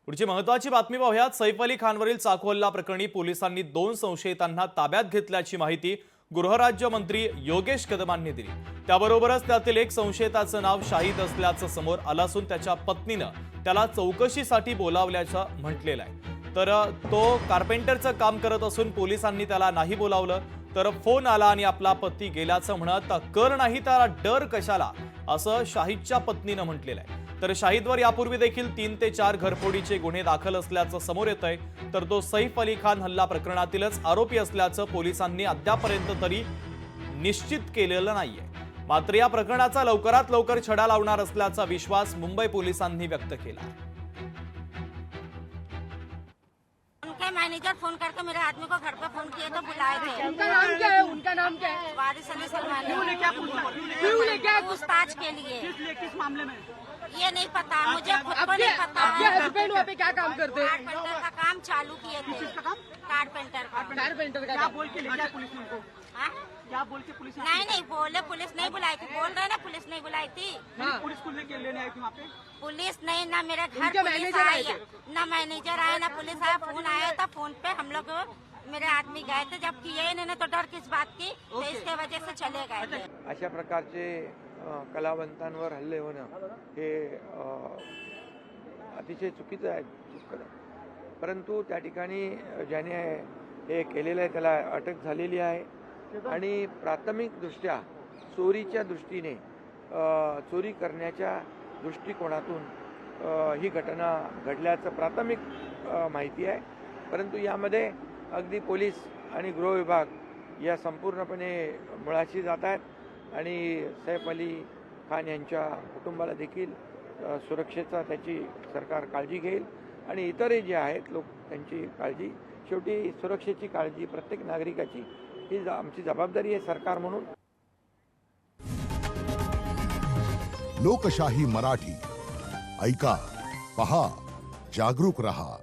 पुढची महत्त्वाची बातमी पाहूयात। सैफ अली खानवरील चाकू हल्ला प्रकरणी पोलिसांनी 2 संशयितांना ताब्यात घेतल्याची माहिती गृहराज्यमंत्री योगेश कदमांनी दिली। त्याबरोबरच त्यातील एक संशयिताचं नाव शाहिद असल्याचं समोर आलं असून त्याच्या पत्नीनं त्याला चौकशीसाठी बोलावल्याचं म्हटलेलं आहे। तर तो कारपेंटरचं काम करत असून पोलिसांनी त्याला नाही बोलावलं तर फोन आला आणि आपला पती गेल्याचं म्हणत कर नाही त्याला डर कशाला असं शाहिदच्या पत्नीनं म्हटलेलं आहे। तर शाहिदवर यापूर्वी देखील 3 ते 4 घरफोडीचे गुन्हे दाखल असल्याचं समोर येतंय। तर तो सैफ अली खान हल्ला प्रकरणातीलच आरोपी असल्याचं पोलिसांनी अद्यापर्यंत तरी निश्चित केलेलं नाहीये। मात्र या प्रकरणाचा लवकरात लवकर छडा लावणार असल्याचा विश्वास मुंबई पोलिसांनी व्यक्त केला। उनके मैनेजर फोन करके मेरे आदमी को घर पे फोन किए तो बुलाए थे। उनका नाम क्या है? उनका नाम क्या है? वारिस अली सलमान क्यों ले क्या पूछताछ के लिए किस मामले में? ये नहीं पता मुझे, खुद को आपके नहीं पता। आपके हस्बैंड वहाँ पे क्या काम करते हैं? कारपेंटर का काम चालू किए थे। कारपेंटर का कारपेंटर का क्या काम। बोल के ले गया पुलिस ने उनको? हाँ? क्या बोल के पुलिस ने? नहीं बोले, पुलिस नहीं बुलाई थी। बोल रहे ना पुलिस नहीं बुलाई थी। हाँ। पुलिस को लेके लेने आई थी वहाँ पे? पुलिस नहीं, ना मेरे घर उनके पुलिस मैनेजर आए आई, थे? ना मैनेजर आया ना पुलिस आया। फोन आया था, फोन पे हम लोग मेरे आदमी गए थे। जब किए इन्होंने तो डर किस बात की, तो इसके वजह से चले गए थे। अशा प्रकारचे कलावंतांवर हल्ले होणं हे अतिशय चुकीचं आहे, दुष्कर आहे। परंतु त्या ठिकाणी ज्याने हे केलेलं आहे त्याला अटक झालेली आहे आणि प्राथमिकदृष्ट्या चोरीच्या दृष्टीने चोरी करण्याच्या दृष्टिकोनातून ही घटना घडल्याचं प्राथमिक माहिती आहे। परंतु यामध्ये अगदी पोलीस आणि गृह विभाग या संपूर्णपणे मुळाशी जात आहेत आणि सैफ अली खान यांच्या कुटुंबाला देखील सुरक्षेचा त्याची सरकार काळजी घेईल आणि इतरही जे आहेत लोक त्यांची काळजी, शेवटी सुरक्षेची काळजी प्रत्येक नागरिकाची ही आमची जबाबदारी आहे सरकार म्हणून। लोकशाही मराठी ऐका, पहा, जागरूक रहा।